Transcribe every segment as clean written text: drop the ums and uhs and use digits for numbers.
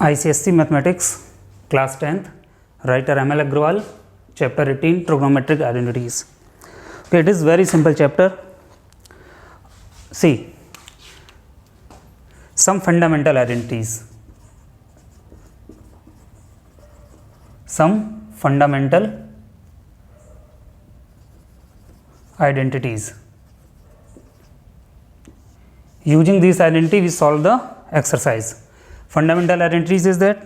ICSE Mathematics, Class 10th, writer ML Agrawal, Chapter 18, Trigonometric Identities. Okay, it is very simple chapter. See, some fundamental identities. Some fundamental identities. Using these identities, we solve the exercise. Fundamental identities is that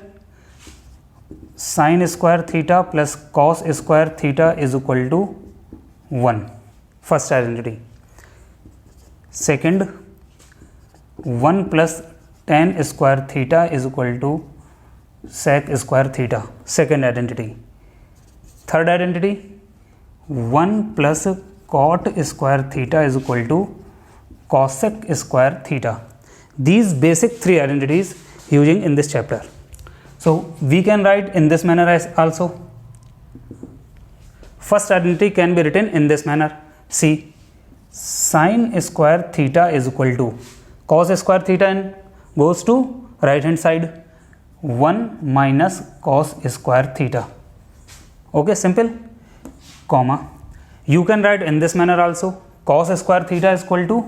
sin square theta plus cos square theta is equal to 1. First identity. Second, 1 plus tan square theta is equal to sec square theta. Second identity. Third identity, 1 plus cot square theta is equal to cosec square theta. These basic three identities using in this chapter. So we can write in this manner as also. First identity can be written in this manner. See, sin square theta is equal to cos square theta and goes to right hand side, 1 minus cos square theta. Okay, simple, comma. You can write in this manner also. Cos square theta is equal to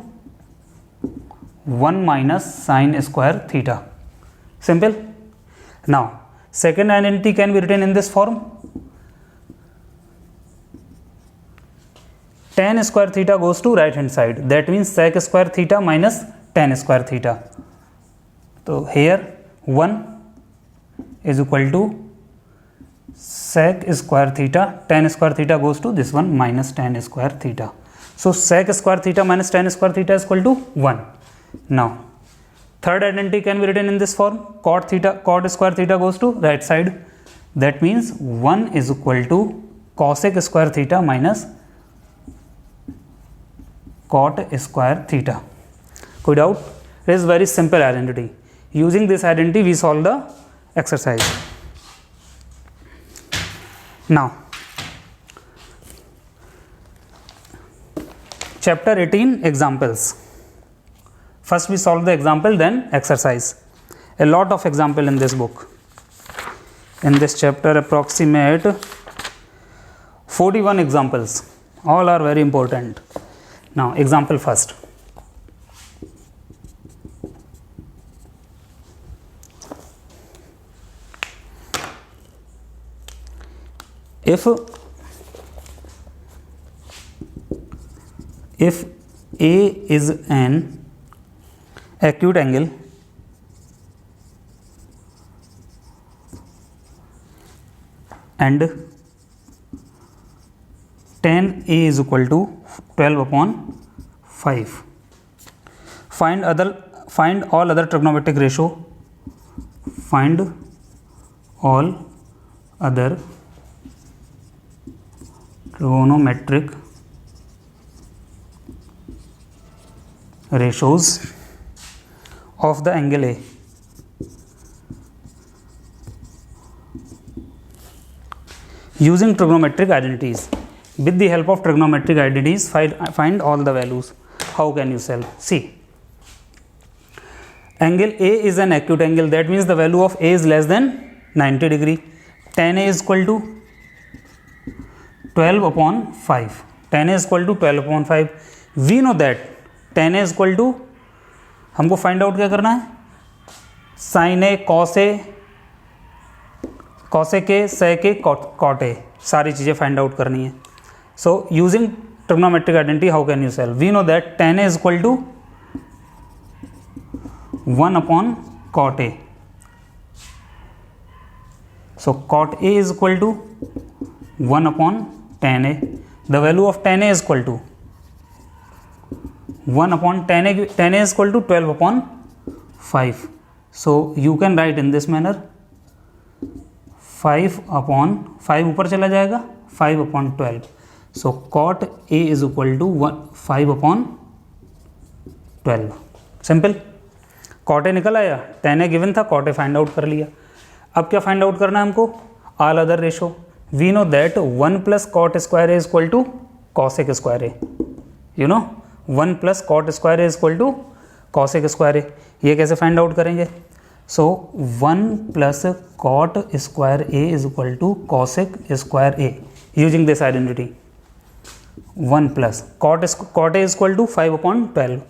1 minus sin square theta. Simple. Now, second identity can be written in this form. Tan square theta goes to right hand side. That means sec square theta minus tan square theta. So here 1 is equal to sec square theta. Tan square theta goes to this one minus tan square theta. So sec square theta minus tan square theta is equal to 1. Now, third identity can be written in this form. Cot square theta goes to right side. That means 1 is equal to cosec square theta minus cot square theta. Could doubt? It is very simple identity. Using this identity, we solve the exercise. Now, chapter 18, examples. First we solve the example, then exercise. A lot of example in this book. In this chapter, approximate 41 examples. All are very important. Now, example first. If A is an acute angle and tan A is equal to 12 upon 5. Find all other trigonometric ratio. Find all other trigonometric ratios of the angle A. Using trigonometric identities. With the help of trigonometric identities, find all the values. How can you solve? See, angle A is an acute angle. That means the value of A is less than 90 degree. Tan A is equal to 12 upon 5. Tan A is equal to 12 upon 5. We know that tan A is equal to, हमको find out क्या करना है, sine A, cos A, cosec A, sec A, cot A, सारी चीज़ें find out करनी है. So using trigonometric identity how can you solve? We know that tan A is equal to 1 upon cot A. So cot A is equal to 1 upon tan A. The value of tan A is equal to 1 upon tan A. Tan A is equal to 12 upon 5. So you can write in this manner 5 upon 5 ऊपर चला जाएगा 5 upon 12. So cot A is equal to 5 upon 12. Simple. cot A निकल आया, tan A given था, cot A find out कर लिया. अब क्या फाइंड आउट करना है हमको? All other ratio. We know that 1 plus cot square A is equal to cosec square A. You know 1 plus cot square A is equal to cosec square A. ये कैसे find out करेंगे? So 1 plus cot square A is equal to cosec square A using this identity. 1 plus cot A is equal to 5 upon 12.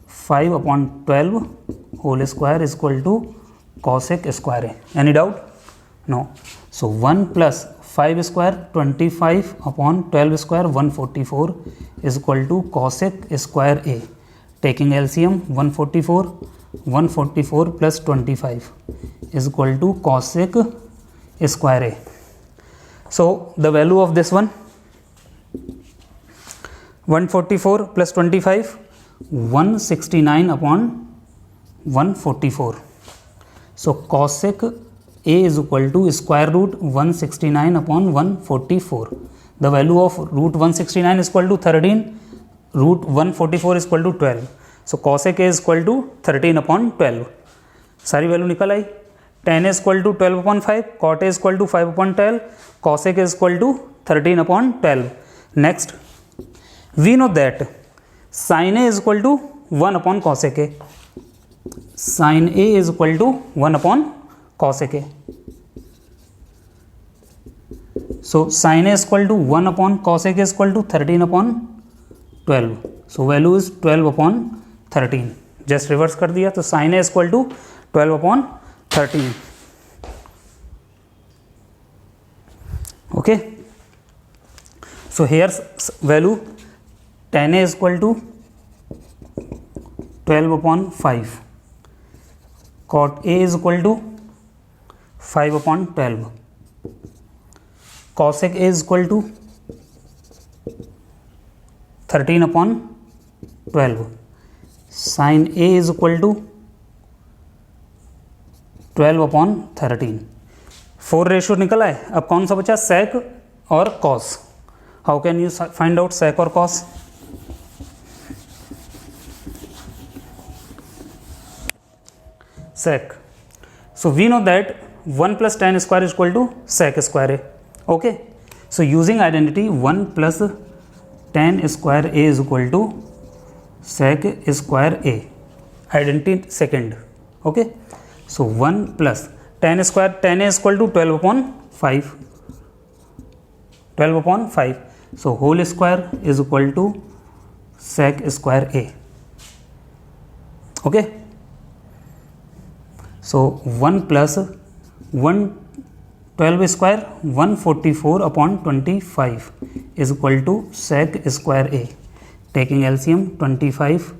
5 upon 12 whole square is equal to cosec square A. Any doubt? No. So 1 plus 5 square 25 upon 12 square 144 is equal to cosec square A. Taking LCM 144 plus 25 is equal to cosec square A. So the value of this one 144 plus 25 169 upon 144. So cosec A is equal to square root 169 upon 144. The value of root 169 is equal to 13. Root 144 is equal to 12. So cosec A is equal to 13 upon 12. सारी value निकल आई. tan is equal to 12 upon 5. cot A is equal to 5 upon 12. cosec A is equal to 13 upon 12. Next, we know that sin A is equal to 1 upon cosec A. Sin A is equal to 1 upon cosec A. So sin A is equal to 1 upon cosec A is equal to 13 upon 12. So value is 12 upon 13. Just reverse कर दिया तो sin A is equal to 12 upon 13. Okay. So here's value tan A is equal to 12 upon 5. Cot A is equal to 5 upon 12. Cosec A is equal to 13 upon 12. Sin A is equal to 12 upon 13. 4 ratio निकला है. अब कौन सा बचा? sec और cos. How can you find out sec और cos? Sec. So we know that 1 plus tan square is equal to sec square A. Okay. So using identity 1 plus tan square A is equal to sec square A. Identity second. Okay. So 1 plus tan square, tan A is equal to 12 upon 5. 12 upon 5. So whole square is equal to sec square A. Okay. So 1 plus 112 square 144 upon 25 is equal to sec square A. Taking LCM 25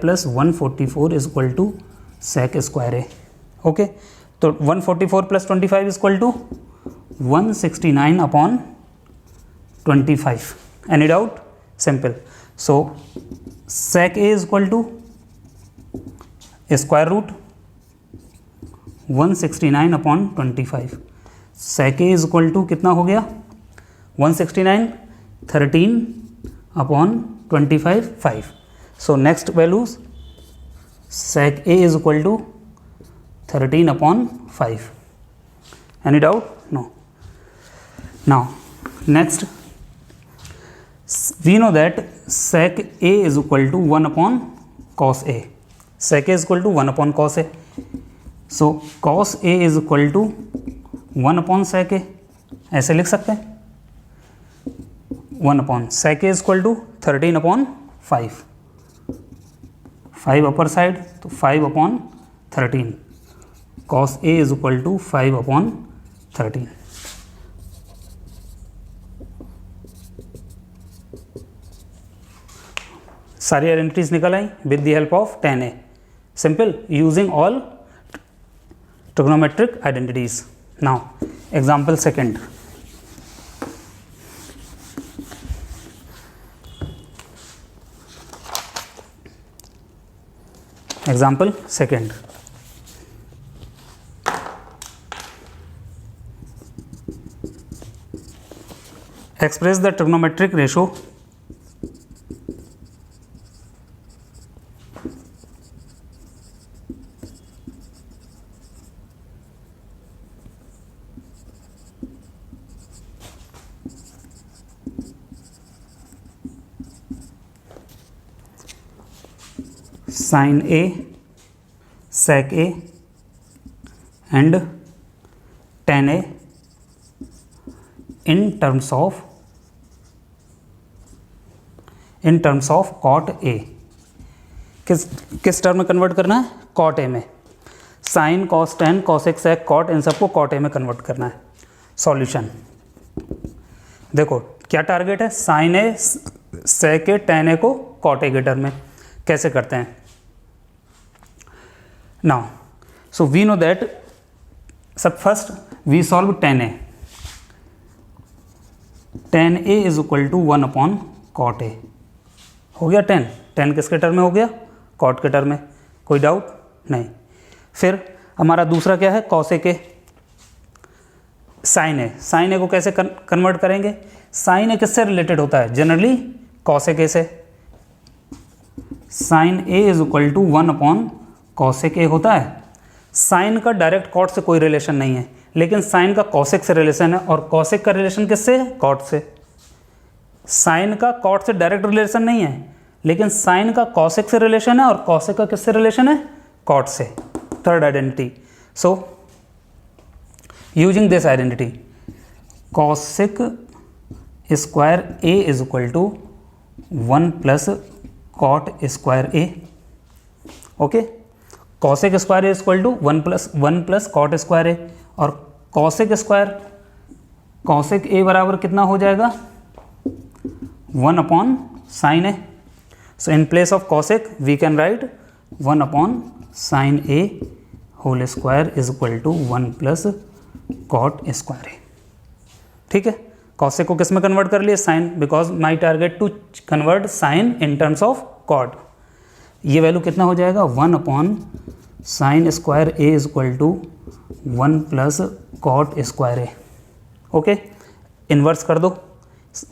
plus 144 is equal to sec square A. Okay. So 144 plus 25 is equal to 169 upon 25. Any doubt? Simple. So sec A is equal to square root 169 upon 25. sec A is equal to कितना हो गया? 169 13 upon 25 5. So next values sec A is equal to 13 upon 5. Any doubt? No. Now next we know that sec A is equal to 1 upon cos A. Sec A is equal to 1 upon cos A. So cos A is equal to 1 upon sec A. ऐसे लिख सकते हैं 1 upon sec A is equal to 13 upon 5. 5 upper side तो 5 upon 13. Cos A is equal to 5 upon 13. सारी identities निकल आई with the help of tan A. Simple, using all trigonometric identities. Now example second. Example second. Express the trigonometric ratio sin A sec A and tan a in terms of cot a। किस term में convert करना है? cot a में। Sine cos tan cosec sec cot इन सबको cot a में convert करना है। सॉल्यूशन देखो क्या टारगेट है, साइन ए sec ए tan ए को cot a के टर्म में कैसे करते हैं। Now so we know that सब first we solve tan a। tan a is equal to 1 upon cot a। हो गया tan किसके टर्म में हो गया? cot के टर्म में। कोई डाउट नहीं। फिर हमारा दूसरा क्या है? cosec a। साइन ए को कैसे कन्वर्ट करेंगे? साइन ए किससे रिलेटेड होता है? जनरली cosec a से। Sine A is equal to 1 upon cosec a होता है। साइन का डायरेक्ट cot से कोई रिलेशन नहीं है, लेकिन साइन का cosec से रिलेशन है। और cosec का रिलेशन किससे है? cot से। साइन का cot से डायरेक्ट रिलेशन नहीं है, लेकिन साइन का cosec से रिलेशन है और cosec का किससे रिलेशन है? cot से। Third identity. So using this identity cosec square a is equal to 1 plus cot square a। Okay, cosec square is equal to 1 plus cot square a। और cosec square cosec a बराबर कितना हो जाएगा? 1 upon sine A. So in place of cosec we can write 1 upon sine A whole square is equal to 1 plus cot square A. ठीक है, cosec को किस में कन्वर्ट कर लिए? Sine, because my target to convert sine in terms of cot। ये value कितना हो जाएगा? 1 upon sine square A is equal to 1 plus cot square A. Okay, inverse कर दो।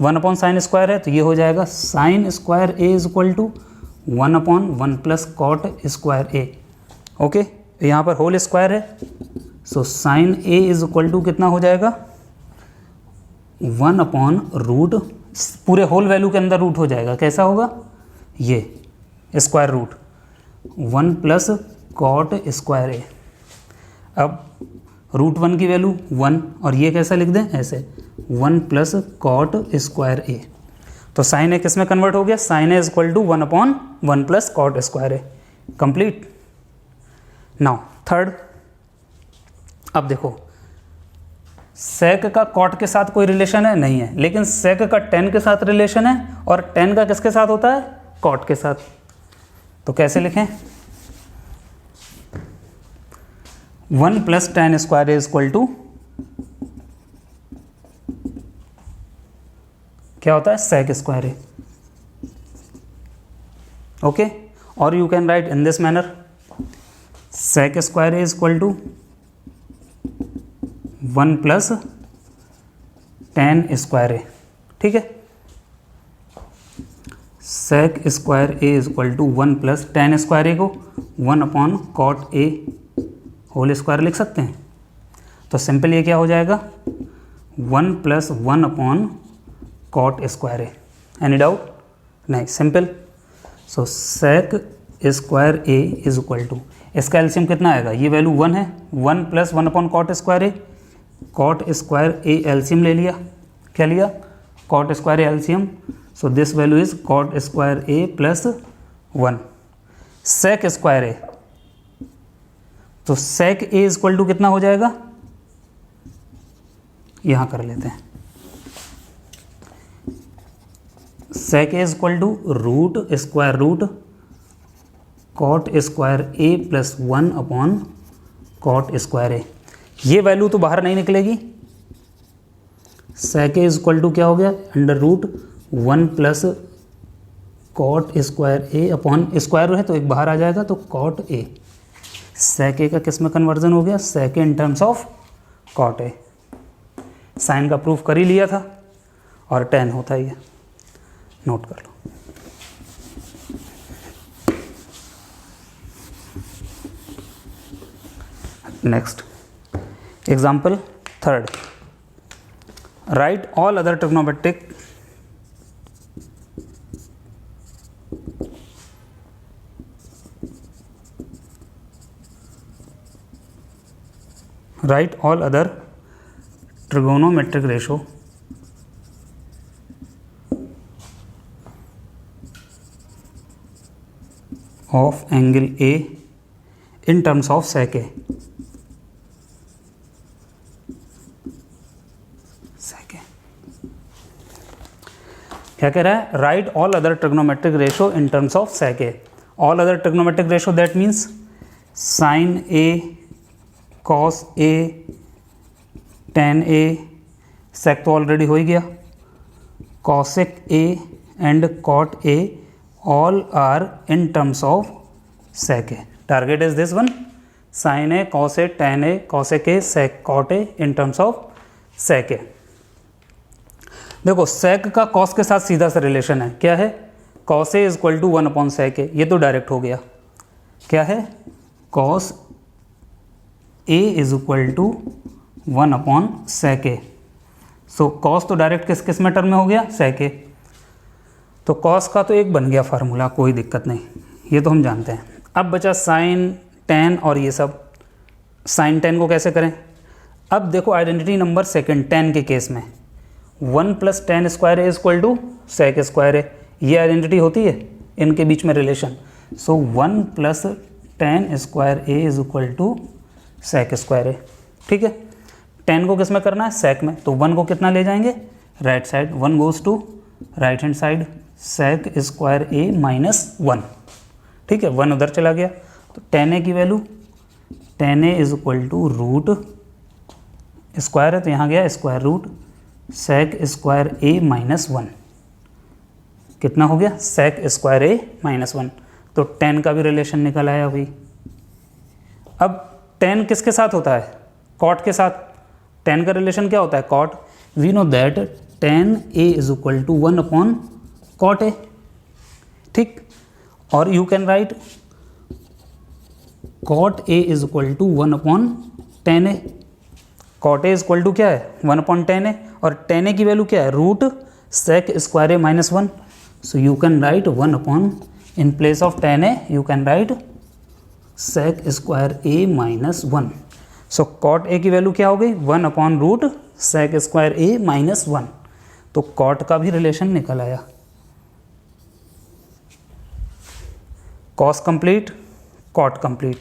1 अपॉन साइन स्क्वायर है तो ये हो जाएगा sine square A is equal to 1 upon 1 plus cot square A. Okay, यहाँ पर होल स्क्वायर है, so sine A is equal to कितना हो जाएगा? 1 अपॉन रूट, पूरे होल वैल्यू के अंदर रूट हो जाएगा। कैसा होगा? ये square root 1 plus cot square A. अब रूट 1 की वैल्यू 1, और ये कैसा लिख दें? ऐसे 1 प्लस cot स्क्वायर ए। तो साइन ए किस में कन्वर्ट हो गया? Sine A is equal to 1 upon 1 plus cot square a. Complete. Now third, अब देखो sec का cot के साथ कोई रिलेशन है? नहीं है, लेकिन sec का tan के साथ रिलेशन है, और tan का किसके साथ होता है? cot के साथ। तो कैसे लिखें? 1 plus tan square is equal to क्या होता है? sec स्क्वायर ए। ओके, और you can write in this manner sec square is equal to 1 plus tan square A. ठीक है, sec square A is equal to 1 plus tan square A को 1 upon cot A whole square लिख सकते हैं। तो simple ये क्या हो जाएगा? 1 plus 1 upon cot square A. Any doubt? नहीं, simple. So sec square A is equal to, इसका एलसीएम कितना आएगा? ये वैल्यू 1 है, 1 plus 1 upon cot square A. cot square A LCM ले लिया। क्या लिया? cot square A LCM. So this value is cot square A plus 1। sec square A, तो sec A is equal to कितना हो जाएगा? यहां कर लेते हैं। sec A is equal to root square root cot square A plus 1 upon cot square A. ये value तो बाहर नहीं निकलेगी। sec A is equal to क्या हो गया? Under root 1 plus cot square A upon square है तो एक बाहर आ जाएगा, तो cot ए। sec ए का किस में कन्वर्जन हो गया? sec a in terms of cot a. Sine का प्रूफ कर ही लिया था, और tan होता ही है, नोट कर लो। Next example third, right all other trigonometric write all other trigonometric ratio of angle A in terms of sec A. क्या कह रहा है? Right all other trigonometric ratio in terms of sec A. All other trigonometric ratio that means sin A, cos A, tan A, sec तो already हो ही गया, cosec A and cot A all are in terms of sec A. Target is this one, sin A, cos A, tan A, cosec A, sec cot A in terms of sec A. देखो sec का cos के साथ सीधा सा relation है, क्या है? cos A is equal to 1 upon sec A, ये तो डायरेक्ट हो गया, क्या है? cos A is equal to 1 upon sec A. So cos तो डायरेक्ट किस किस में टर्म में हो गया? sec A. तो cos का तो एक बन गया फार्मूला, कोई दिक्कत नहीं, ये तो हम जानते हैं. अब बचा sin, tan और ये सब. sin tan को कैसे करें? अब देखो आइडेंटिटी नंबर सेकंड tan के केस में 1 plus tan square A equal to sec square A, ये आइडेंटिटी होती है इनके बीच में relation. So 1 plus tan square A is equal to sec square A. ठीक है, tan को किस में करना है? sec में. तो 1 को कितना ले जाएंगे? Right side, 1 goes to right hand side, sec square a minus 1. ठीक है, 1 उधर चला गया, तो tan a की value tan a is equal to root square है तो यहाँ गया square root sec square a minus 1. कितना हो गया? sec square a minus 1. तो tan का भी रिलेशन निकल आया भाई. अब tan किसके साथ होता है? cot के साथ. tan का रिलेशन क्या होता है? cot. We know that tan a is equal to 1 upon cot a. ठीक, और you can write cot a is equal to 1 upon tan a. cot a is equal to क्या है? 1 अपॉन tan a, और tan a की value क्या है? Root sec square a minus 1. So you can write 1 upon, in place of tan a you can write sec square a minus 1. So cot a की value क्या हो गई? 1 upon root sec square a minus 1. तो cot का भी relation निकल आया. cos complete, cot complete.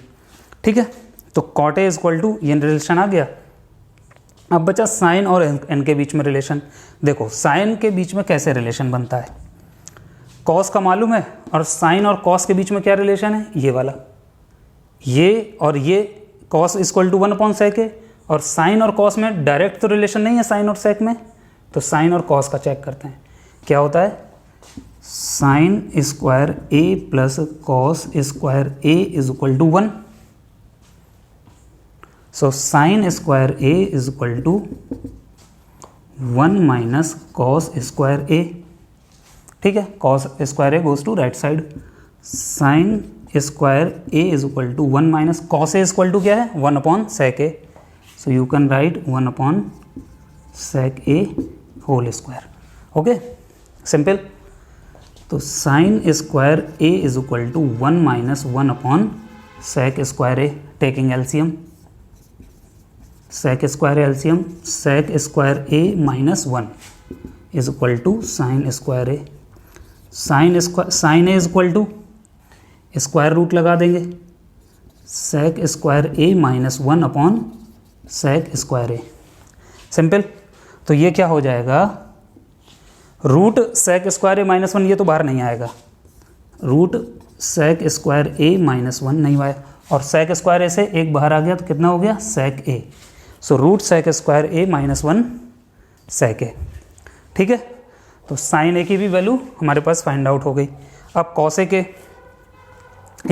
ठीक है, तो cot a is equal to, ये रिलेशन आ गया. अब बचा साइन और n के बीच में रिलेशन. देखो साइन के बीच में कैसे रिलेशन बनता है? cos का मालूम है, और साइन और cos के बीच में क्या रिलेशन है? ये वाला, ये और ये cos equal to 1 upon sec a, और साइन और cos में डायरेक्ट तो रिलेशन नहीं है साइन और sec में, तो साइन और cos का चेक करते हैं. क्या होता है? Sine square a plus cos square a is equal to 1. So sine square a is equal to 1 minus cos square a. ठीक है, cos square a goes to right side. Sine square a is equal to 1 minus cos a equal to क्या है? 1 upon sec a. So you can write 1 upon sec a whole square. Okay, simple. तो sine square a is equal to 1 minus 1 upon sec square a. Taking LCM, sec square LCM, sec square a minus 1 is equal to sine square a. Sine a is equal to square root लगा देंगे, sec square a minus 1 upon sec square a. Simple. तो ये क्या हो जाएगा? Root sec square a minus 1, ये तो बाहर नहीं आएगा, root sec square a minus 1 नहीं आया, और sec स्क्वायर a से एक बाहर आ गया तो कितना हो गया? sec a. So root sec square a minus 1 sec a. ठीक है, तो साइन a की भी वैल्यू हमारे पास फाइंड आउट हो गई. अब cos a के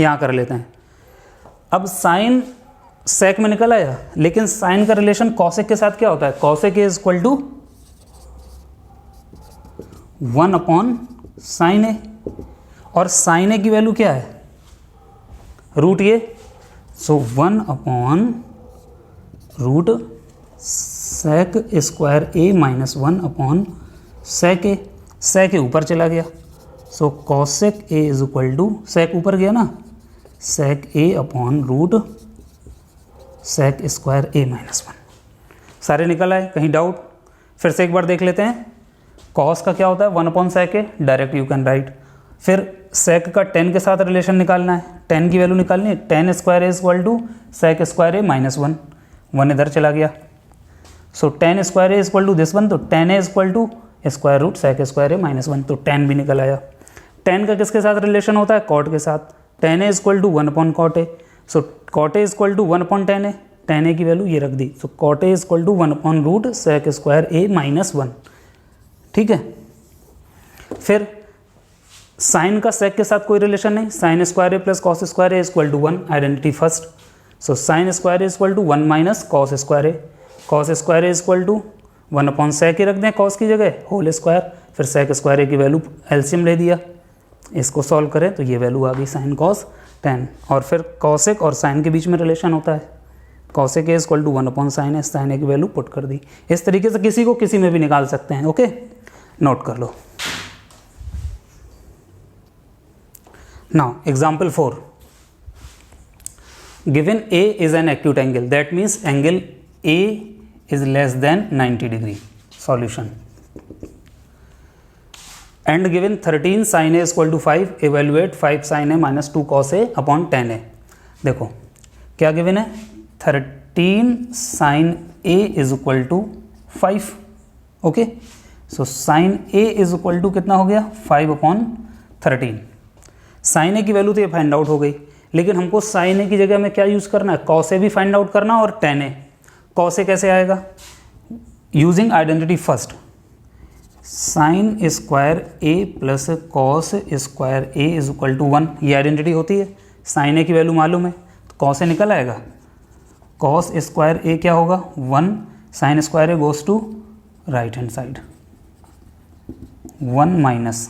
यहाँ कर लेते हैं. अब साइन sec में निकल आया, लेकिन साइन का रिलेशन cos a के साथ क्या होता है? cos a is equal to 1 upon sine a, और साइन a की वैल्यू क्या है? रूट ये. So 1 upon root sec square a minus 1 upon sec a. sec a ऊपर चला गया, so cosec a is equal to, sec ऊपर गया ना, sec a upon root sec square a minus 1। सारे निकल आए, कहीं डाउट? फिर से एक बार देख लेते हैं। cos का क्या होता है 1/sec a, direct you can right. फिर sec का tan के साथ रिलेशन निकालना है, tan की वैल्यू निकालनी है, tan square is equal to sec square a minus 1, 1 इधर चला गया। So tan square is equal to this one, तो tan a is equal to square root sec square a minus 1, तो tan भी निकल आया। tan का किसके साथ रिलेशन होता है? cot के साथ, tan a is equal to 1/cot a, so cot a is equal to 1/tan a, tan a की वैल्यू ये रख दी, so cot a is equal to 1/रूट sec स्क्वायर a माइनस 1, ठीक है। फिर साइन का sec के साथ कोई रिलेशन नहीं, sine square a plus cos square a is equal to 1, identity first. So sine square is equal to 1 minus cos square a, cos square is equal to 1/sec ही रख दें cos की जगह, whole square, फिर sec square a की value LCM ले दिया, इसको सॉल्व करें तो ये वैल्यू आ गई साइन कॉस tan। और फिर कॉसेक और साइन के बीच में रिलेशन होता है, cosec A equal to 1/sin a, sine A की वैल्यू पुट कर दी। इस तरीके से किसी को किसी में भी निकाल सकते हैं, ओके, नोट कर लो। Now example 4, given a is an acute angle, that means angle a is less than 90 degree. Solution, and given 13 sin a equal to 5, evaluate 5 sin a minus 2 cos a upon 10 a। देखो क्या given है, 13 sin a is equal to 5, okay. So sin a is equal to कितना हो गया 5/13। sin a की value तो ये find out हो गई, लेकिन हमको sin a की जगह में क्या यूज़ करना है, cos a भी फाइंड आउट करना और tan a। cos a कैसे आएगा, using identity first, sine square a plus cos square a is equal to 1, ये आइडेंटिटी होती है। साइन a की वैल्यू मालूम है तो कॉस a निकल आएगा, कॉस स्क्वायर a क्या होगा 1, sine square a goes to right hand side, 1 minus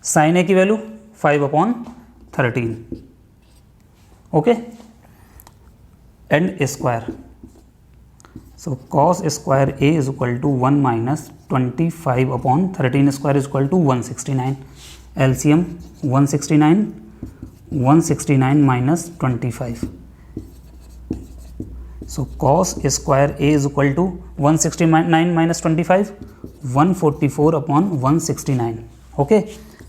sine a की value 5/13, okay, and square. So cos square a is equal to 1 minus 25/13 square is equal to 169, LCM 169 minus 25। So cos square a is equal to 169 minus 25, 144/169, okay.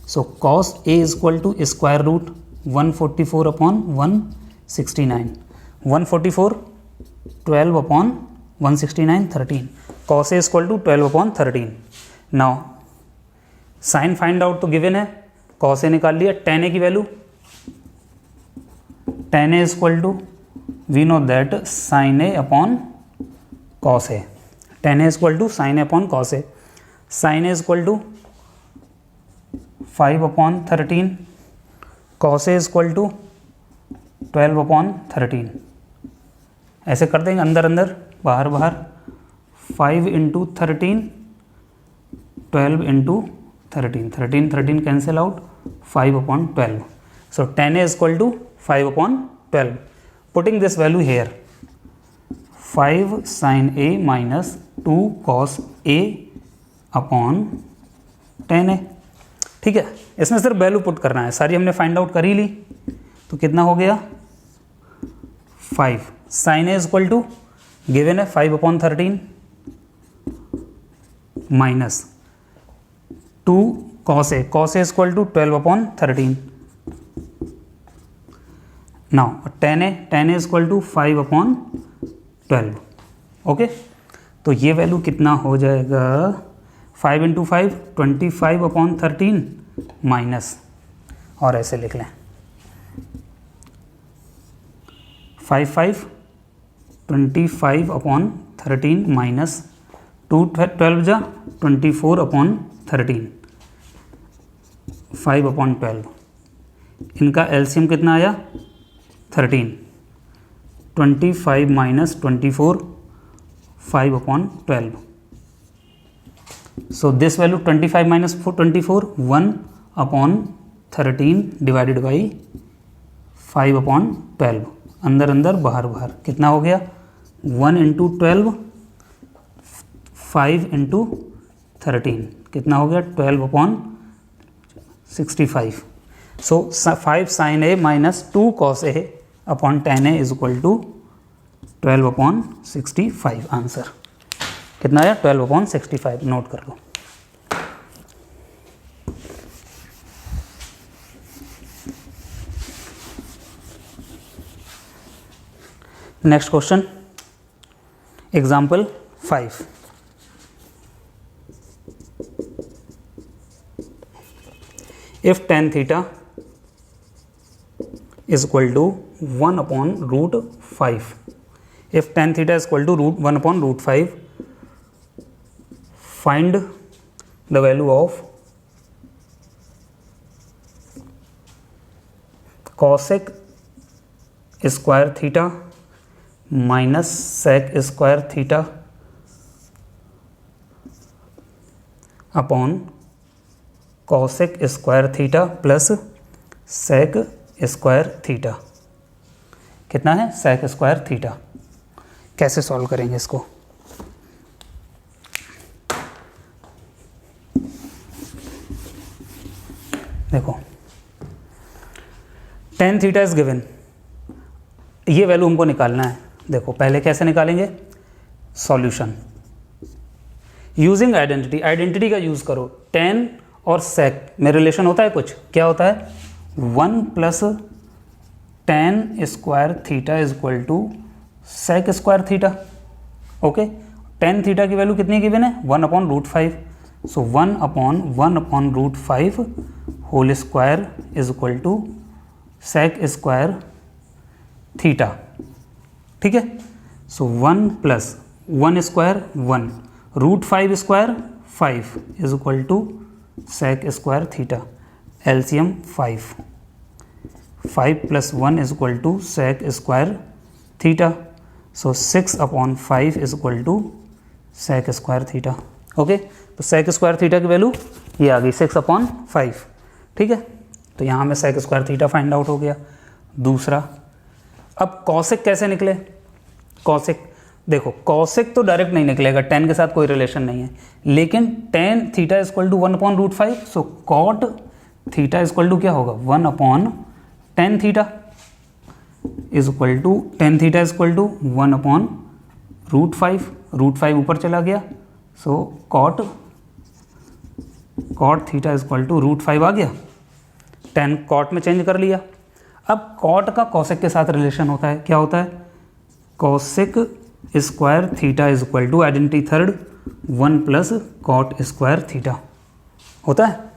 So cos a is equal to square root 144/169, 144 12/169, 13, cos a equal to 12/13। Now sine find out तो given है, cos a निकाल लिया, tan a की value, tan a equal to we know that sin a upon cos a, tan a equal to sin a upon cos a, sin a equal to 5/13, cos a equal to 12/13। ऐसे कर देंगे, अंदर अंदर बाहर बाहर, 5 × 13, 12 × 13, 13 cancel out, 5/12। So tan a equal to 5/12। Putting this value here, 5 sin a minus 2 cos a upon tan a, ठीक है। इसमें सिर्फ वैल्यू पुट करना है, सारी हमने फाइंड आउट कर ही ली, तो कितना हो गया 5 sin a equal to given है 5/13 minus 2 cos a, cos a equal to 12/13। Now tan a equal to 5/12, okay. तो ये वैल्यू कितना हो जाएगा, 5 × 5 25/13 माइनस, और ऐसे लिख लें 5 25/13 माइनस 2 12 जा 24/13, 5/12। इनका एलसीएम कितना आया 13, 25 minus 24, 5/12। So this value 25 minus 24, 1/13 divided by 5/12, अंदर अंदर बाहर बाहर, कितना हो गया 1 × 12, 5 × 13, कितना हो गया 12/65। So 5 sin a minus 2 cos a upon tan a is equal to 12/65 answer कितना आया 12/65 नोट कर लो। Next question example 5 if tan theta is equal to 1 upon root 5 if tan theta is equal to 1 upon root 5 find the value of cosec square theta minus sec square theta upon cosec square theta plus sec square theta कितना है sec square theta. कैसे solve करेंगे इसको, देखो tan theta is given, ये value हमको निकालना है। देखो पहले कैसे निकालेंगे, सॉल्यूशन यूजिंग आइडेंटिटी, आइडेंटिटी का यूज करो। tan और sec में रिलेशन होता है कुछ, क्या होता है 1 plus tan square theta is equal to sec square theta. Okay, tan theta की वैल्यू कितनी गिवन है 1 upon root 5, so 1 upon root 5 whole square is equal to sec square theta. ठीक है, so 1 plus 1 square 1 root 5 square 5 is equal to sec square theta. LCM 5 plus 1 is equal to sec square theta, so 6 upon 5 is equal to sec square theta. Okay, तो sec square theta की value ये आ गई 6 upon 5। ठीक है, तो यहाँ में sec square theta find out हो गया। दूसरा, अब cosec कैसे निकले, cosec देखो cosec तो डायरेक्ट नहीं निकलेगा, tan के साथ कोई रिलेशन नहीं है, लेकिन tan theta is equal to 1 upon root 5, so cot theta is equal to क्या होगा 1 upon tan theta is equal to tan theta is equal to 1 upon root 5 ऊपर चला गया, so cot theta is equal to root 5 आ गया, tan cot में change कर लिया। अब cot का cosec के साथ रिलेशन होता है, क्या होता है cosec square theta is equal to identity third 1 plus cot square theta होता है।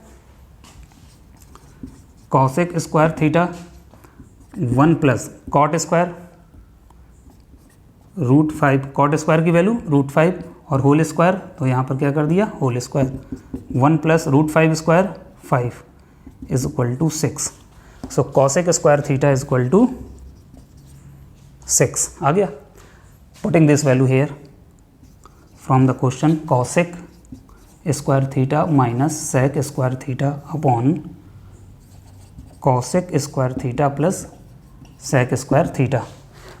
cosec square theta 1 plus cot square root 5, cot square की वैल्यू रूट 5 और होल स्क्वायर, तो यहाँ पर क्या कर दिया whole square 1 plus root 5 square 5 is equal to 6, so cosec square theta is equal to 6 आ गया। Putting this value here from the question, cosec square theta minus sec square theta upon cosec square theta plus sec square theta.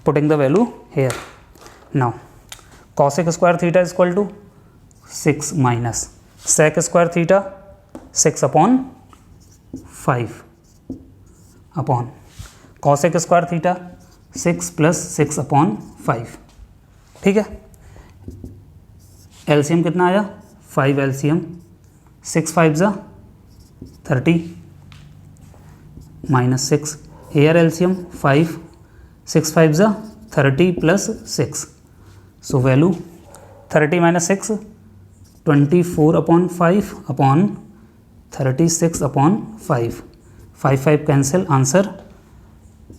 Putting the value here. Now cosec square theta is equal to 6 minus sec square theta 6 upon 5 upon cosec square theta 6 plus 6 upon 5। ठीक है, LCM कितना आया 5 LCM 6 5 जा 30 minus 6 air LCM 5 6 5 जा 30 plus 6, so value 30 minus 6 24 upon 5 upon 36 upon 5 5 cancel, answer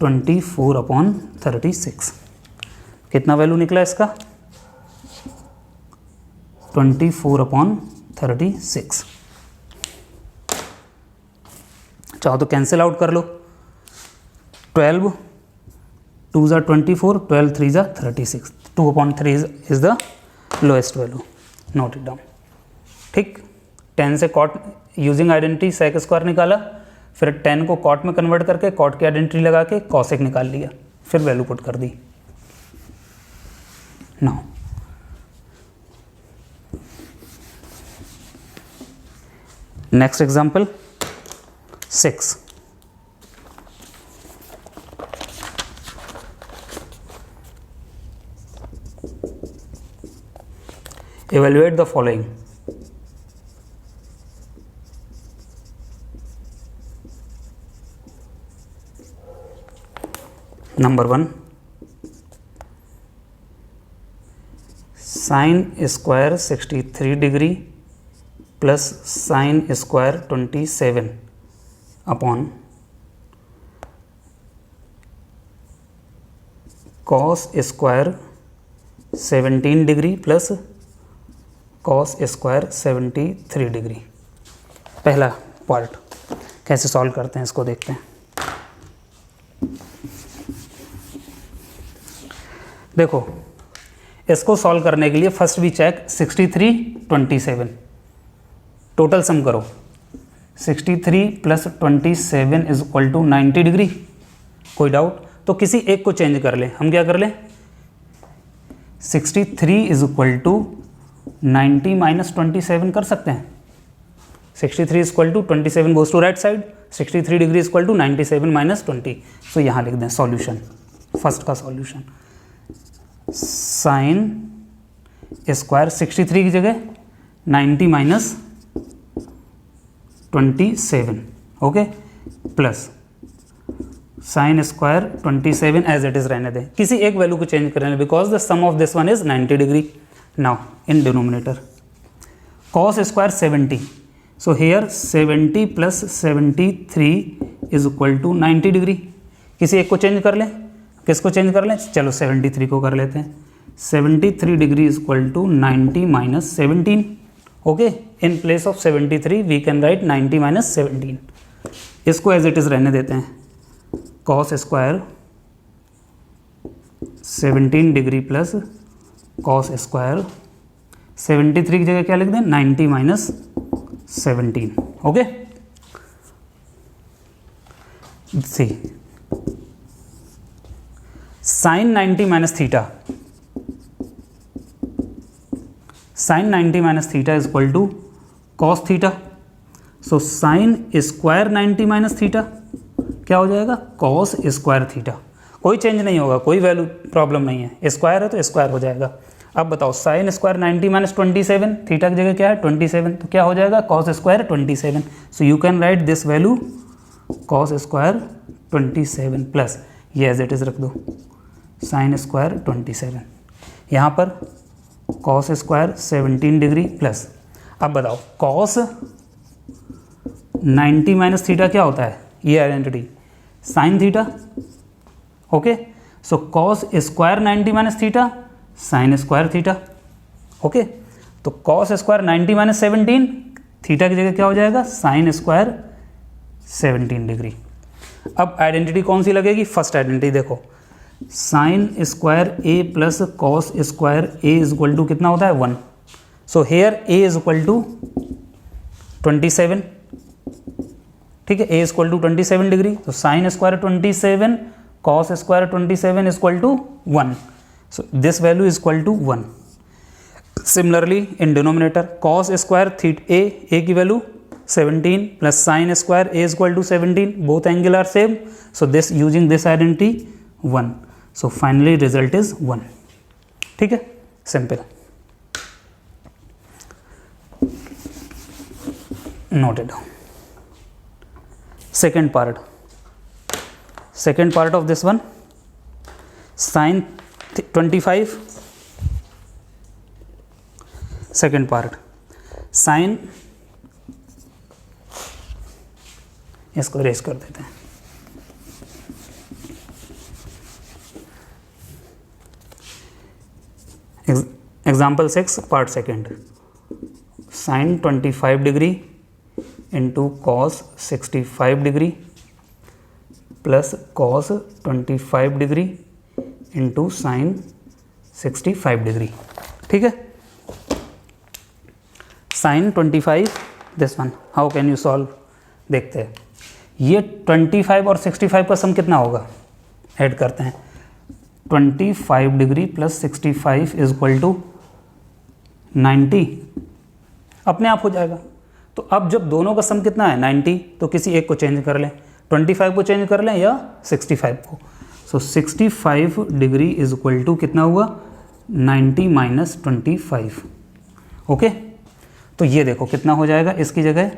24 upon 36। कितना value निकला इसका 24 upon 36। चाहो तो कैंसिल आउट कर लो, 12 2 ज़ा 24 12 3 ज़ा 36, 2 upon 3 is the lowest value, note it down. ठीक, 10 से कॉट यूजिंग आइडेंटिटी sec स्क्वायर निकाला, फिर 10 को कॉट में कन्वर्ट करके कॉट की आइडेंटिटी लगा के cosec निकाल लिया, फिर वैल्यू पुट कर दी। Now next example 6, evaluate the following. Number 1, sin square 63 degree plus sin square 27 upon cos square 17 degree plus cos square 73 degree. पहला पार्ट कैसे सॉल्व करते हैं इसको देखते हैं। देखो, इसको सॉल्व करने के लिए फर्स्ट भी चेक 63 27 टोटल सम करो। 63 plus 27 is equal to 90 degree. कोई डाउट? तो किसी एक को चेंज कर लें। हम क्या कर लें? 63 इज इक्वल टू 90 माइनस 27 कर सकते हैं। 63 is equal to 27 goes to right side, 63 degree is equal to 97 minus 20। So यहाँ लिख दें सॉल्यूशन, फर्स्ट का सॉल्यूशन साइन स्क्वायर 63 की जगह 90 minus 27, okay, plus sine square 27 as it is रहने दें, किसी एक वैल्यू को चेंज करें because the sum of this one is 90 degree. Now in denominator cos square 70, so here 70 plus 73 is equal to 90 degree. किसी एक को चेंज कर लें। किसको चेंज कर लें? चलो 73 को कर लेते हैं। 73 degree is equal to 90 minus 17, okay. In place of 73 we can write 90 minus 17। इसको एज इट इज रहने देते हैं। Cos square 17 degree plus cos square 73 की जगह क्या लिख दें? 90 minus 17, okay. See sine 90 minus theta, sine 90 minus theta is equal to cos theta. So sine square 90 minus theta क्या हो जाएगा? Cos square theta. कोई चेंज नहीं होगा, कोई वैल्यू प्रॉब्लम नहीं है, स्क्वायर है तो स्क्वायर हो जाएगा। अब बताओ साइन स्क्वायर 90 माइनस 27, थीटा की जगह क्या है? 27, तो क्या हो जाएगा? Cos square 27। So you can right this value cos square 27 plus ये एज इट इज रख दो साइन स्क्वायर 27, यहाँ पर कॉस स्क्वायर 17 डिग्री प्लस, अब बताओ कॉस 90 माइनस थीटा क्या होता है? ये identity sine theta, okay. So cos square 90 minus theta sine square theta, okay. तो कॉस स्क्वायर 90 माइनस 17, थीटा की जगह क्या हो जाएगा? Sine square 17 degree. अब आइडेंटिटी कौन सी लगेगी? फर्स्ट आइडेंटिटी देखो, sine square A plus cos square A is equal to कितना होता है? 1। So here a is equal to 27, ठीक है। A is equal to 27 degree, तो sine square 27 cos square 27 is equal to 1। So this value is equal to 1। Similarly in denominator cos square A की वैल्यू 17 plus sine square A is equal to 17, both angle are same, so this using this identity 1। So finally result is 1, ठीक है, simple. Noted down. second part of this one, sin 25, second part sin, इसको erase कर देते हैं। Example 6 part second, sin 25 degree into cos 65 degree plus cos 25 degree into sine 65 degree, ठीक है। Sine 25 this one, how can you solve? देखते हैं। ये 25 और 65 का सम कितना होगा? ऐड करते हैं। 25 degree plus 65 is equal to 90, अपने आप हो जाएगा। तो अब जब दोनों का सम कितना है 90, तो किसी एक को चेंज कर लें, 25 को चेंज कर लें या 65 को। सो 65 डिग्री इज इक्वल टू कितना हुआ? 90 माइनस 25, ओके, तो ये देखो कितना हो जाएगा, इसकी जगह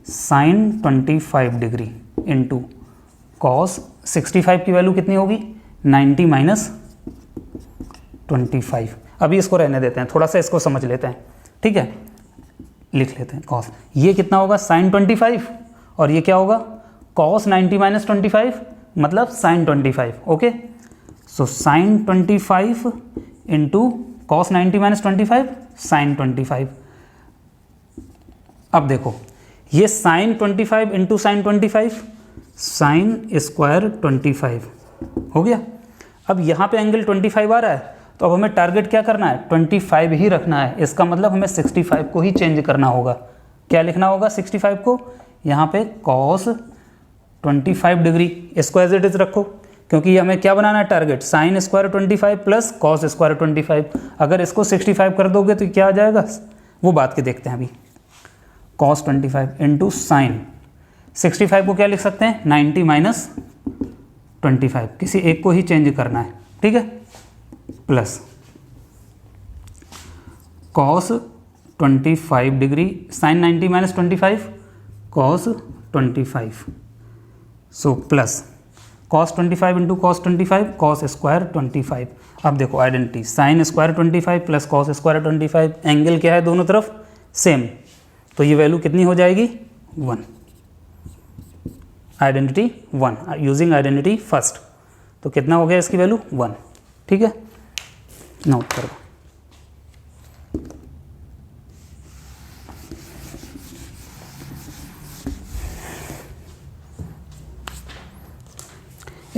साइन 25 डिग्री इंटू कॉस 65 की वैल्यू कितनी होगी 90 माइनस 25। अभी इसको रहने देते हैं, थोड़ा सा इसको समझ लेते हैं, ठीक है, लिख लेते हैं कॉस, ये कितना होगा साइन 25 और ये क्या होगा कॉस 90 माइनस 25 मतलब sine 25। Okay, so sine 25 into cos 90 minus 25 sine 25। अब देखो ये sine 25 into sine 25 sine square 25 हो गया। अब यहाँ पे एंगल 25 आ रहा है, तो अब हमें टारगेट क्या करना है 25 ही रखना है। इसका मतलब हमें 65 को ही चेंज करना होगा। क्या लिखना होगा 65 को, यहाँ पे कॉस 25 डिग्री, इसको एज इट इज रखो, क्योंकि हमें क्या बनाना है target sign square 25 plus cos square 25। अगर इसको 65 कर दोगे तो क्या आ जाएगा, वो बात के देखते हैं अभी। कॉस 25 इंटू साइन 65 को क्या लिख सकते हैं 90 माइनस 25, किसी एक को ही चेंज करना है, ठीक है, plus cos 25 degree sine 90 minus 25 cos 25, so plus cos 25 into cos 25 cos square 25। अब देखो identity sign square 25 plus cos square 25, angle क्या है दोनों तरफ सेम, तो ये वैल्यू कितनी हो जाएगी 1, आइडेंटिटी 1, यूजिंग आइडेंटिटी फर्स्ट, तो कितना हो गया इसकी वैल्यू 1, ठीक है, नोट करो।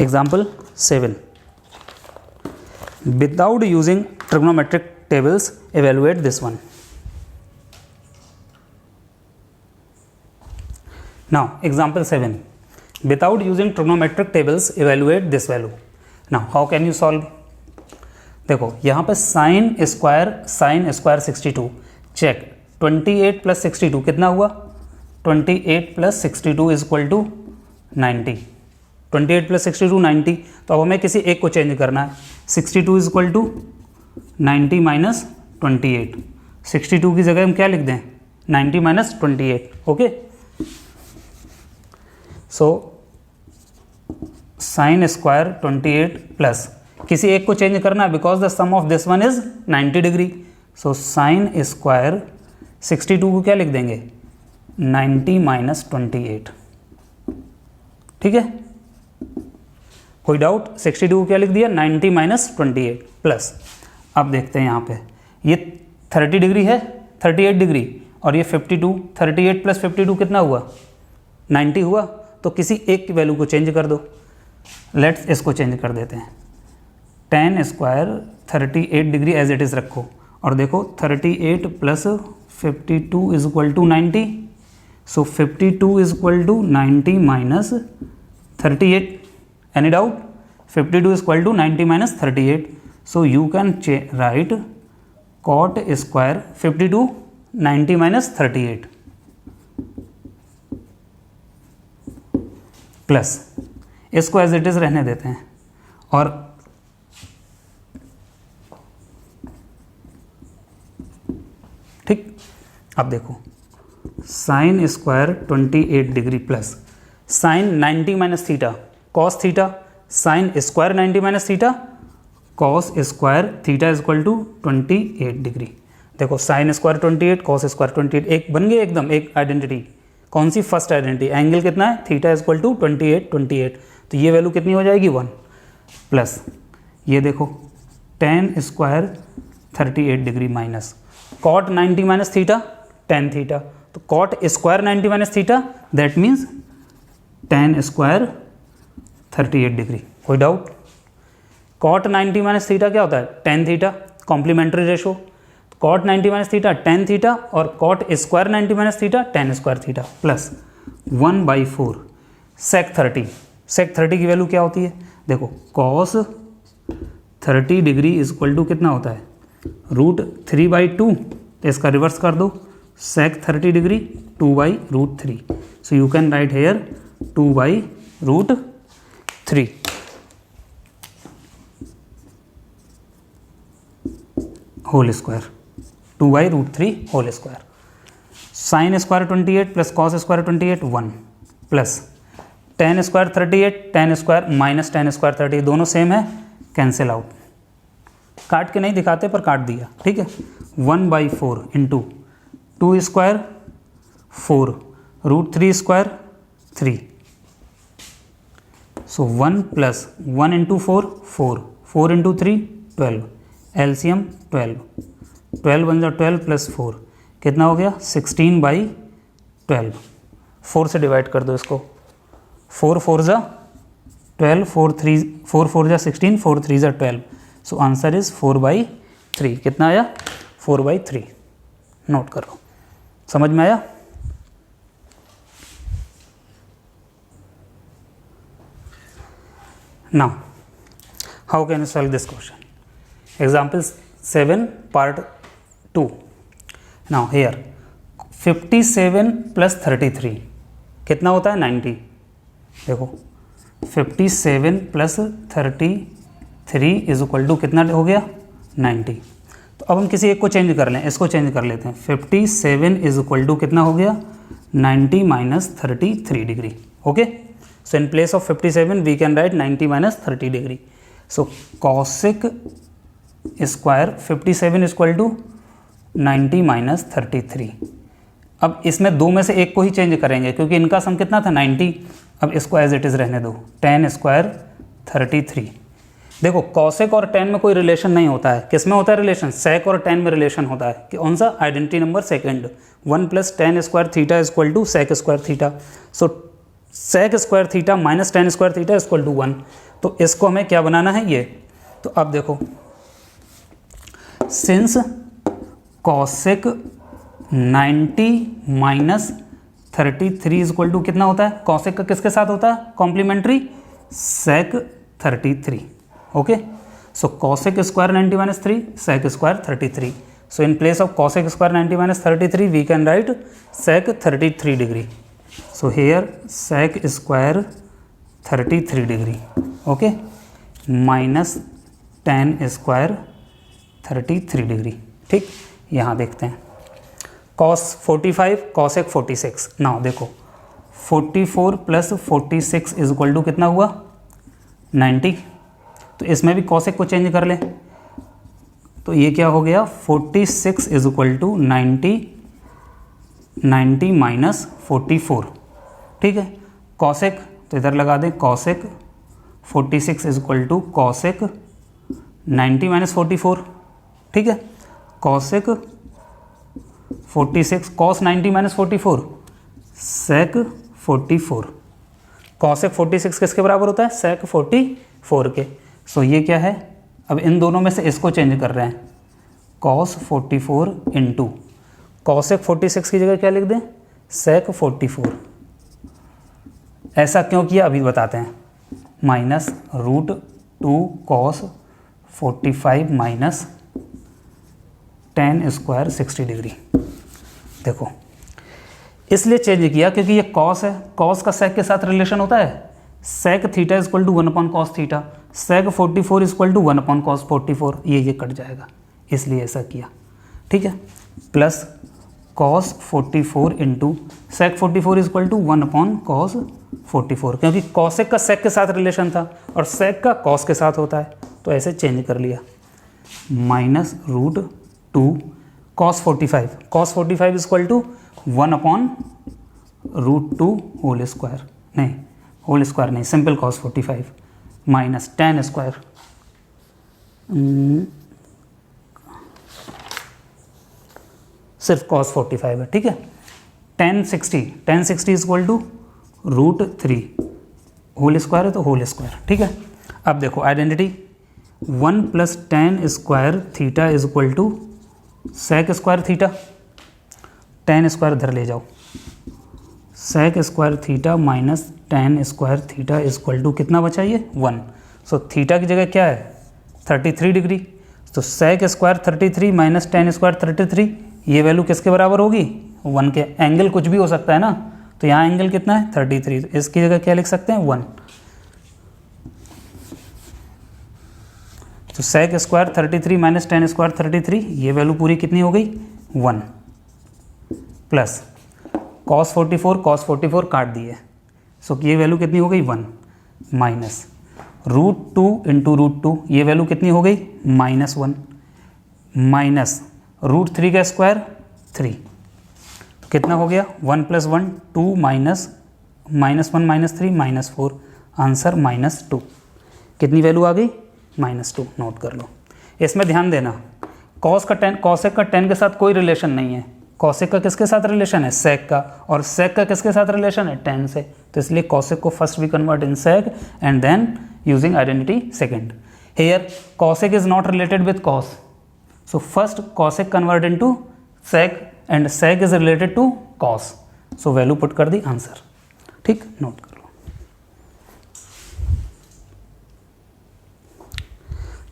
Example 7. Without using trigonometric tables, evaluate this one. Now, example 7. Without using trigonometric tables, evaluate this value. Now, how can you solve? देखो यहाँ पे साइन स्क्वायर 62, चेक 28 प्लस 62 कितना हुआ 28 plus 62 is equal to 90, 28 plus 62 90, तो अब हमें किसी एक को चेंज करना है, 62 इज इक्वल टू 90 माइनस 28, 62 की जगह हम क्या लिख दें 90 minus 28, okay, so sine square 28 plus किसी एक को चेंज करना है because the sum of this one is 90 degree, so sine square 62 को क्या लिख देंगे 90 माइनस 28, ठीक है, कोई डाउट, 62 को क्या लिख दिया 90 माइनस 28 प्लस, अब देखते हैं यहाँ पे ये 30 डिग्री है 38 डिग्री और ये 52, 38 प्लस 52 कितना हुआ 90 हुआ, तो किसी एक की वैल्यू को चेंज कर दो, लेट्स इसको चेंज कर देते हैं, tan square 38 degree as it is रखो और देखो 38 plus 52 is equal to 90, so 52 is equal to 90 minus 38, any doubt 52 is equal to 90 minus 38, so you can write cot square 52 90 minus 38 plus इसको as it is रहने देते हैं और ठीक, अब देखो sine square 28 degree plus sine 90 minus theta cos theta sine square 90 minus theta cos square theta is equal to 28 degree. देखो sine square 28 cos square 28 एक बन गए एकदम एक आइडेंटिटी, कौन सी फर्स्ट आइडेंटिटी, एंगल कितना है थीटा इज इक्वल टू 28, तो ये वैल्यू कितनी हो जाएगी 1 प्लस ये देखो tan square 38 degree minus cot 90 minus theta tan theta, तो cot square 90 minus theta that means tan square 38 degree, कोई डाउट, कॉट 90 माइनस थीटा क्या होता है tan theta, complementary ratio, cot 90 minus theta tan theta और cot square 90 minus theta tan square theta plus 1/4 sec 30 की value क्या होती है, देखो cos 30 degree is equal to कितना होता है √3/2, तो इसका रिवर्स कर दो sec 30 degree 2/√3, so you can write here 2/√3 whole square, 2/√3 whole square. Sine square 28 plus cos square 28 1 plus tan square 38 tan square minus tan square 30 दोनों सेम है, cancel out. काट के नहीं दिखाते पर काट दिया, ठीक है। 1/4 इंटू 2 स्क्वायर 4 √3 स्क्वायर 3, सो 1 प्लस 1 इंटू 4 4 4 इंटू 3 12, एलसीएम 12 12 बन जाओ 12 प्लस 4 कितना हो गया 16/12। 4 से डिवाइड कर दो इसको, 4 4 जा 12 4 4 जा 16 4 3 जा 12, सो आंसर इज 4/3। कितना आया 4/3। नोट करो, समझ में आया। Now, how can you solve this question? Example 7 part 2. Now here 57 plus 33 कितना होता है 90। देखो 57 plus 33 इज इक्वल टू कितना हो गया 90। तो अब हम किसी एक को चेंज कर लें, इसको चेंज कर लेते हैं। 57 इज इक्वल टू कितना हो गया 90 minus 33 degree. Okay, so in place of 57 we can write 90 minus 30 degree. So cosec square 57 is equal to 90 minus 33। अब इसमें दो में से एक को ही चेंज करेंगे क्योंकि इनका सम कितना था 90। अब इसको एज इट इज़ रहने दो, tan स्क्वायर 33। देखो कॉसेक और tan में कोई रिलेशन नहीं होता है, किस में होता है रिलेशन, सेक और tan में रिलेशन होता है। कि कौन सा, identity number second, 1 plus tan square theta is equal to sec square theta. So sec square theta minus tan square theta is equal to 1। तो इसको हमें क्या बनाना है ये, तो अब देखो since cosec 90 minus 33 is equal to कितना होता है, कॉसेक का किसके साथ होता है complementary, sec 33। Okay, so cosec square 90 minus 3 sec square 33। So in place of cosec square 90 minus 33 we can write sec 33 degree. So here sec square 33 degree, okay, minus tan square 33 degree. ठीक, यहाँ देखते हैं cos 45 cosec 46। Now देखो 44 plus 46 is equal to कितना हुआ 90। तो इसमें भी cosec को चेंज कर लें, तो ये क्या हो गया 46 इज इक्वल टू 90 माइनस 44। ठीक है, cosec तो इधर लगा दें, cosec 46 is equal to cosec 90 minus 44। ठीक है, cosec 46 cos 90 minus 44 sec 44। cosec 46 किसके बराबर होता है, sec 44 के। सो ये क्या है, अब इन दोनों में से इसको चेंज कर रहे हैं, cos 44 इंटू cosec 46 की जगह क्या लिख दें, sec 44। ऐसा क्यों किया अभी बताते हैं, minus √2 cos 45 minus tan square 60 degree. देखो इसलिए चेंज किया क्योंकि ये cos है, cos का sec के साथ रिलेशन होता है, sec theta is equal to 1/cos theta, sec 44 is equal to 1/cos 44। ये कट जाएगा, इसलिए ऐसा किया। ठीक है, plus cos 44 into sec 44 is equal to 1/cos 44, क्योंकि cosec का sec के साथ रिलेशन था और sec का cos के साथ होता है, तो ऐसे चेंज कर लिया। Minus √2 cos 45 is equal to 1/√2 whole square, नहीं होल स्क्वायर नहीं, simple cos 45 minus tan square सिर्फ cos 45 है। ठीक है, tan 60 is equal to √3 whole square है तो होल स्क्वायर। ठीक है, अब देखो identity 1 plus tan square theta is equal to sec square theta, tan square इधर ले जाओ, sec square theta minus tan square theta is equal to कितना बचा ये 1। सो थीटा की जगह क्या है 33 डिग्री, तो sec square 33 minus tan square 33, ये वैल्यू किसके बराबर होगी 1 के। एंगल कुछ भी हो सकता है ना, तो यहाँ एंगल कितना है 33, तो इसकी जगह क्या लिख सकते हैं 1। तो sec square 33 minus tan square 33, ये वैल्यू पूरी कितनी हो गई 1, प्लस कॉस 44 काट दिए, सो ये वैल्यू कितनी हो गई 1, माइनस √2 इंटू √2, ये वैल्यू कितनी हो गई -1, माइनस √3 का स्क्वायर 3, तो कितना हो गया 1 + 1 2 माइनस -1 -3 -4, आंसर -2। कितनी वैल्यू आ गई -2, नोट कर लो। इसमें ध्यान देना कॉसेक का टेन के साथ कोई रिलेशन नहीं है, कॉसेक का किसके साथ रिलेशन है सेक का, और सेक का किसके साथ रिलेशन है टेन से, तो इसलिए कॉसेक को first we convert in sec and then using identity second. Here cosec is not related with cos, so first cosec convert into sec and sec is related to cos, so value put कर दी answer. ठीक, note कर लो।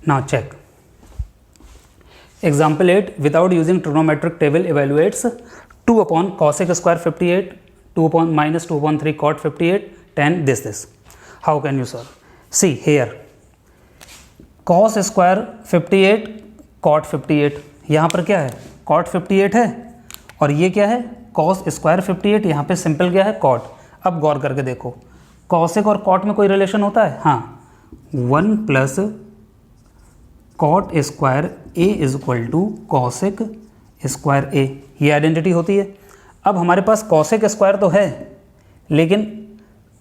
Now check example 8, without using trigonometric table evaluates 2 upon cosec square 58, 2 upon minus 2 upon 3 cot 58, 10 this. How can you solve? See here, cos square 58 cot 58, यहाँ पर क्या है cot 58 है, और ये क्या है cos स्क्वायर 58, यहाँ पे सिंपल क्या है cot। अब गौर करके देखो cosec और cot में कोई रिलेशन होता है, हाँ 1 plus cot square a is equal to cosec square a, ये आइडेंटिटी होती है। अब हमारे पास cosec स्क्वायर तो है, लेकिन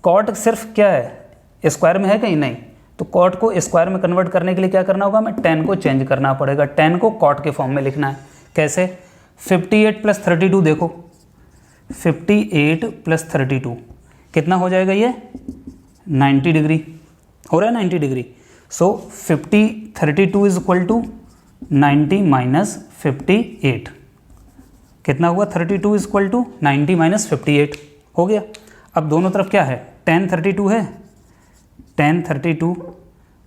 cot सिर्फ क्या है स्क्वायर में है कहीं नहीं, तो कॉट को स्क्वायर में कन्वर्ट करने के लिए क्या करना होगा, हमें टेन को चेंज करना पड़ेगा, टेन को कॉट के फॉर्म में लिखना है। कैसे 58 + 32, देखो 58 + 32 कितना हो जाएगा, ये 90 डिग्री हो रहा है, 90 degree. So 32 is equal to 90 minus 58, कितना हुआ 32 इज इक्वल टू 90 माइनस 58 हो गया। अब दोनों तरफ क्या है tan 32 है, tan 32,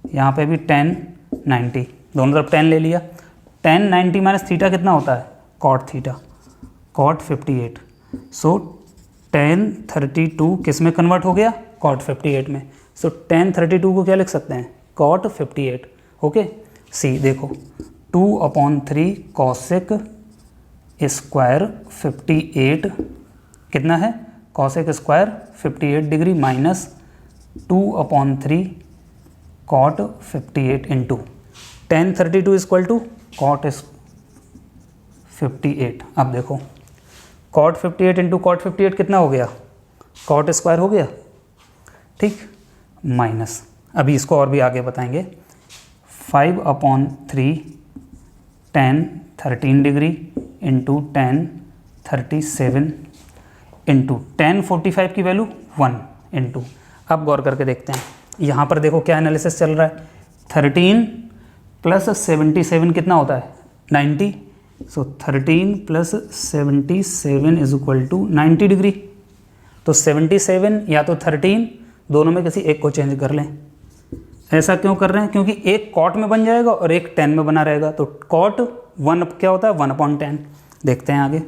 यहाँ पे भी tan 90, दोनों तरफ tan ले लिया। tan 90 माइनस थीटा कितना होता है cot थीटा, cot 58, सो tan 32 किस में कन्वर्ट हो गया cot 58 में, सो tan 32 को क्या लिख सकते हैं cot 58। ओके, सी देखो 2/3 cosec स्क्वायर 58 कितना है cosec square 58 degree minus 2/3 cot 58 into tan 32 is equal to cot 58। अब देखो cot 58 इंटू cot 58 कितना हो गया cot स्क्वायर हो गया, ठीक, माइनस, अभी इसको और भी आगे बताएंगे, 5/3 tan 13 degree into tan 37 into tan 45 की वैल्यू 1 इंटू। अब गौर करके देखते हैं, यहाँ पर देखो क्या एनालिसिस चल रहा है, 13 + 77 कितना होता है 90, सो 13 + 77 इज इक्वल टू 90 डिग्री। तो 77 या तो 13, दोनों में किसी एक को चेंज कर लें। ऐसा क्यों कर रहे हैं, क्योंकि एक कॉट में बन जाएगा और एक 10 में बना रहेगा, तो कॉट 1 क्या होता है 1/10। देखते हैं आगे,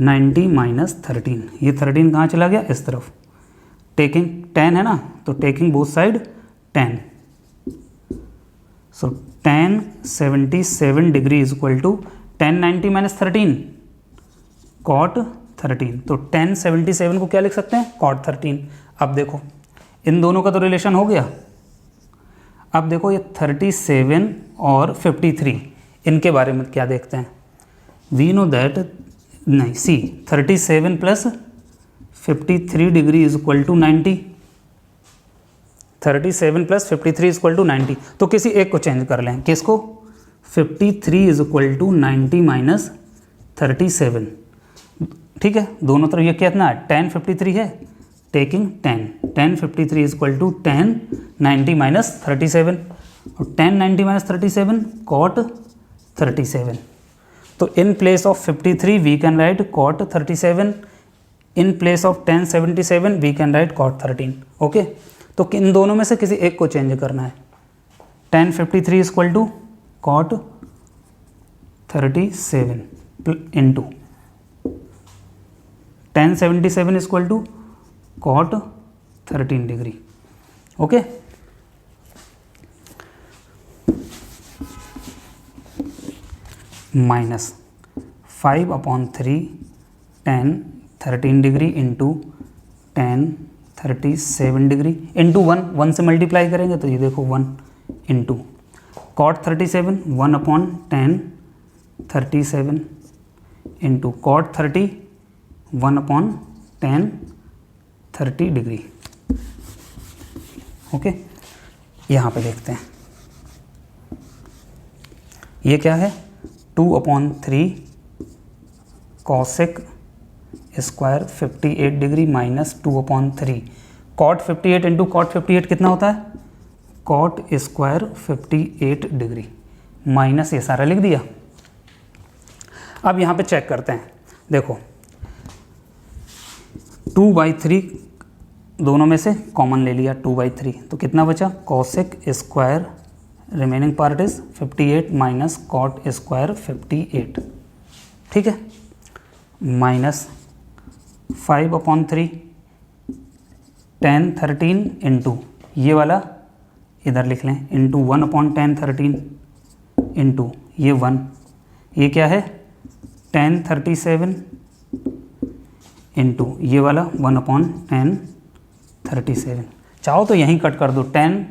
90 माइनस 13, ये 13 कहाँ चला गया इस तरफ, टेकिंग 10 है ना, तो taking both side 10, so tan 77 degree is equal to tan 90 minus 13 cot 13, तो tan 77 को क्या लिख सकते हैं cot 13। अब देखो इन दोनों का तो रिलेशन हो गया। अब देखो ये 37 और 53, इनके बारे में क्या देखते हैं, वी नो दैट, नहीं see 37 + 53 degree is equal to 90, 37 + 53 is equal to 90, तो किसी एक को चेंज कर लें, किसको 53 इज इक्वल टू 90 माइनस 37, ठीक है, दोनों तरफ ये कितना है tan 53 है, taking tan 53 is equal to tan 90 minus 37, और tan 90 माइनस 37 cot 37, तो in place of 53 we can write cot 37, in place of tan 77 we can write cot 13। Okay, तो इन दोनों में से किसी एक को चेंज करना है, tan 53 is equal to cot 37 into tan 77 is equal to cot 13 degree. Okay, minus 5/3 tan 13 degree into tan 37 degree into 1 से मल्टीप्लाई करेंगे तो ये देखो 1 into cot 37 1/tan 37 into cot 30 1/tan 30 degree. Okay, यहाँ पे देखते हैं ये क्या है, 2/3 cosec square 58 degree minus 2/3 cot 58 into cot 58 कितना होता है, cot स्क्वायर 58 डिग्री माइनस ये सारा लिख दिया। अब यहाँ पे चेक करते हैं, देखो 2/3 दोनों में से कॉमन ले लिया 2/3 तो कितना बचा, cosec square remaining part is 58 minus cot square 58, ठीक है, माइनस 5/3 tan 13 इंटू ये वाला इधर लिख लें इंटू 1/tan 13 इंटू ये 1, ये क्या है tan 37 इंटू ये वाला 1/tan 37। चाहो तो यहीं कट कर दो, tan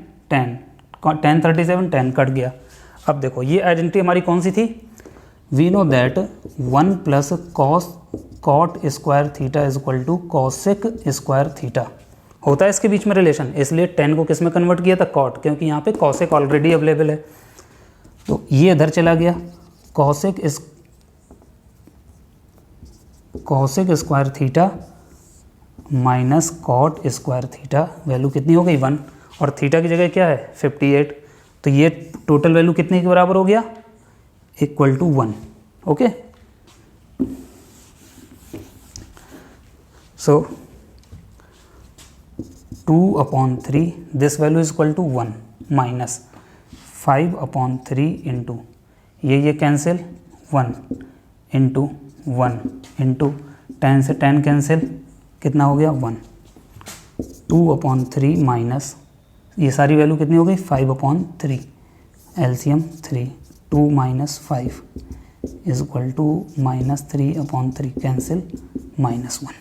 37 tan कट गया। अब देखो ये आइडेंटिटी हमारी कौन सी थी, we know that 1 plus cot square theta is equal to cosec square theta होता है इसके बीच में रिलेशन, इसलिए tan को किस में कन्वर्ट किया था, cot, क्योंकि यहाँ पे cosec ऑलरेडी अवेलेबल है तो ये इधर चला गया, cosec square theta minus cot square theta, value कितनी हो गई 1 और थीटा की जगह क्या है 58, तो ये टोटल वैल्यू कितने के बराबर हो गया, equal to 1। Okay, so 2/3 this value is equal to 1 minus 5/3 into ये कैंसिल 1 इंटू 1 इंटू tan से tan कैंसिल कितना हो गया 1, 2/3 माइनस ये सारी वैल्यू कितनी हो गई 5/3 LCM 3, 2 minus 5 is equal to minus 3/3 cancel -1,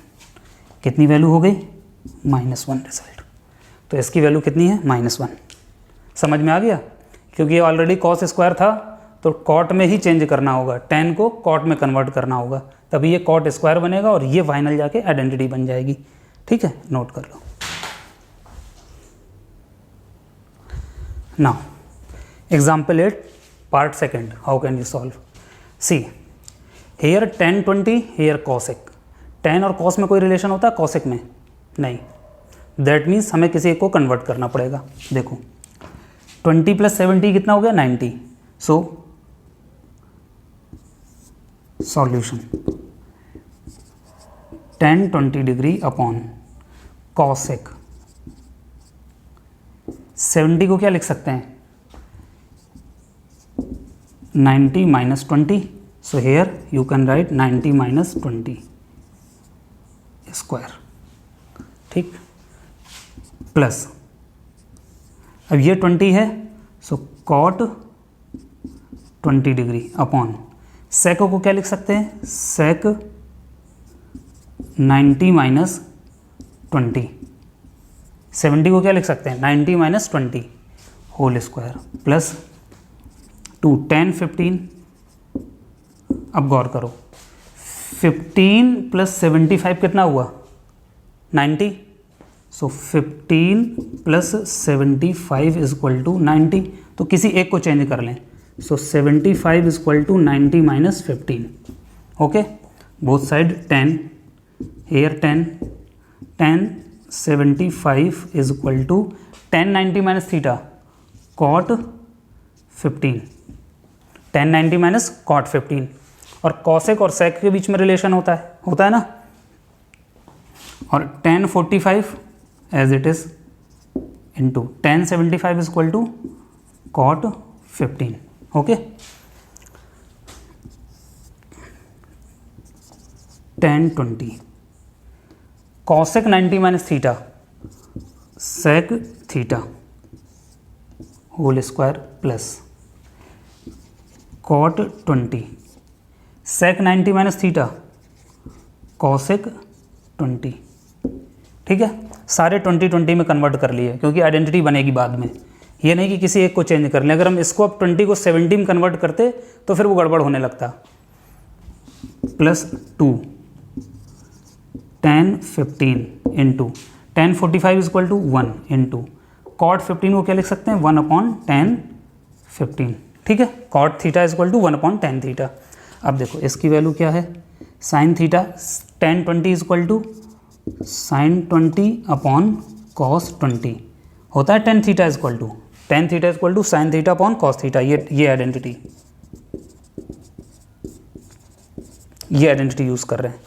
कितनी वैल्यू हो गई -1 रिजल्ट। तो इसकी वैल्यू कितनी है -1, समझ में आ गया, क्योंकि ये ऑलरेडी cos स्क्वायर था तो cot में ही चेंज करना होगा, tan को cot में कन्वर्ट करना होगा, तभी ये cot स्क्वायर बनेगा और ये फाइनल जाके आइडेंटिटी बन जाएगी। ठीक है, नोट कर लो। Now example 8 part second, how can you solve, see here tan 20 here cosec, tan और cos में कोई रिलेशन होता है cosec में नहीं, दैट मीन्स हमें किसी एक को कन्वर्ट करना पड़ेगा। देखो 20 + 70 कितना हो गया 90, so solution tan 20 degree upon cosec 70 को क्या लिख सकते हैं 90 - 20, so here you can write 90 - 20 square, ठीक, प्लस अब ये 20 है सो cot 20 डिग्री अपॉन sec को क्या लिख सकते हैं sec 90 - 20, 70 को क्या लिख सकते हैं 90 - 20 होल स्क्वायर प्लस 2 tan 15। अब गौर करो 15 + 75 कितना हुआ 90, सो 15 + 75 इज इक्वल टू 90, तो किसी एक को चेंज कर लें, so 75 is equal to 90 - 15। Okay, both side 10, here 10 75 is equal to tan 90 - theta cot 15, tan 90 - cot 15, और cosec और sec के बीच में रिलेशन होता है ना, और tan 45 as it is into tan 75 is equal to cot 15। Okay, tan 20 cosec 90 - theta sec theta whole square plus cot 20 sec 90 minus theta cosec 20, ठीक है। सारे 20 में कन्वर्ट कर लिए क्योंकि आइडेंटिटी बनेगी बाद में, ये नहीं कि किसी एक को चेंज कर लें। अगर हम इसको अब 20 को 70 में कन्वर्ट करते तो फिर वो गड़बड़ होने लगता। Plus 2 tan 15 into tan 45 is equal to 1 into cot 15 को क्या लिख सकते हैं 1/tan 15, ठीक है। cot theta is equal to 1/tan theta. अब देखो इसकी वैल्यू क्या है, sin theta tan 20 is equal to sin 20/cos 20 होता है। tan theta is equal to sin theta upon cos theta, ये आइडेंटिटी यूज़ कर रहे हैं।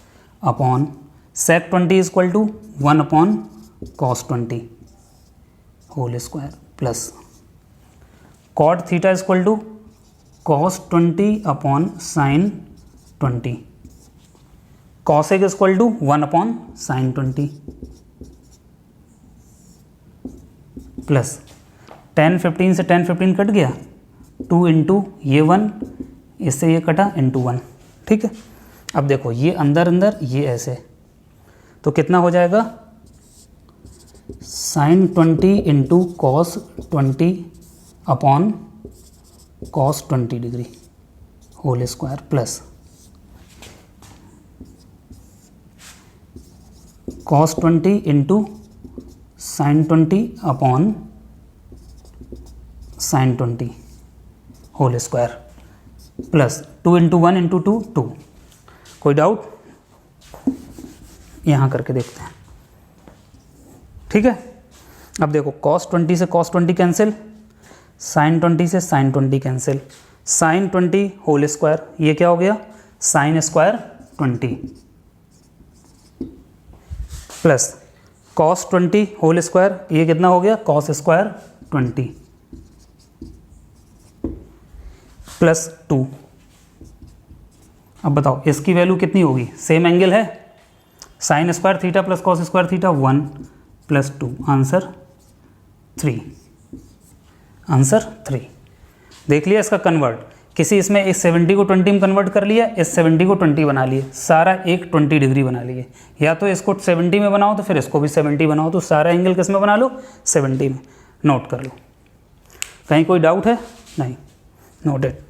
Upon sec 20 is equal to 1/cos 20 whole square plus cot theta is equal to cos 20/sin 20, cosec is equal to 1/sin 20 plus tan 15 से tan 15 cut गया, 2 into ये 1 इससे ये कटा इंटू 1, ठीक है। अब देखो ये अंदर अंदर ये ऐसे, तो कितना हो जाएगा sin 20 into cos 20 upon cos 20 degree whole square plus cos 20 into sin 20 upon sin 20 whole square plus 2 into 1 into 2 2। कोई डाउट? यहाँ करके देखते हैं, ठीक है। अब देखो cos 20 से cos 20 कैंसिल, sin 20 से sin 20 cancel, sin 20 whole square, ये क्या हो गया sin square 20 plus cos 20 whole square, ये कितना हो गया cos स्क्वायर 20 प्लस 2। अब बताओ इसकी वैल्यू कितनी होगी, सेम एंगल है, sin square theta plus cos square theta 1 plus 2, answer 3, answer 3। देख लिया इसका कन्वर्ट, किसी इसमें इस 70 को 20 में कन्वर्ट कर लिया, इस 70 को 20 बना लिए, सारा एक 20 डिग्री बना लिए। या तो इसको 70 में बनाओ तो फिर इसको भी 70 बनाओ, तो सारा एंगल किस में बना लो 70 में। नोट कर लो, कहीं कोई डाउट है? नहीं, नोटेड।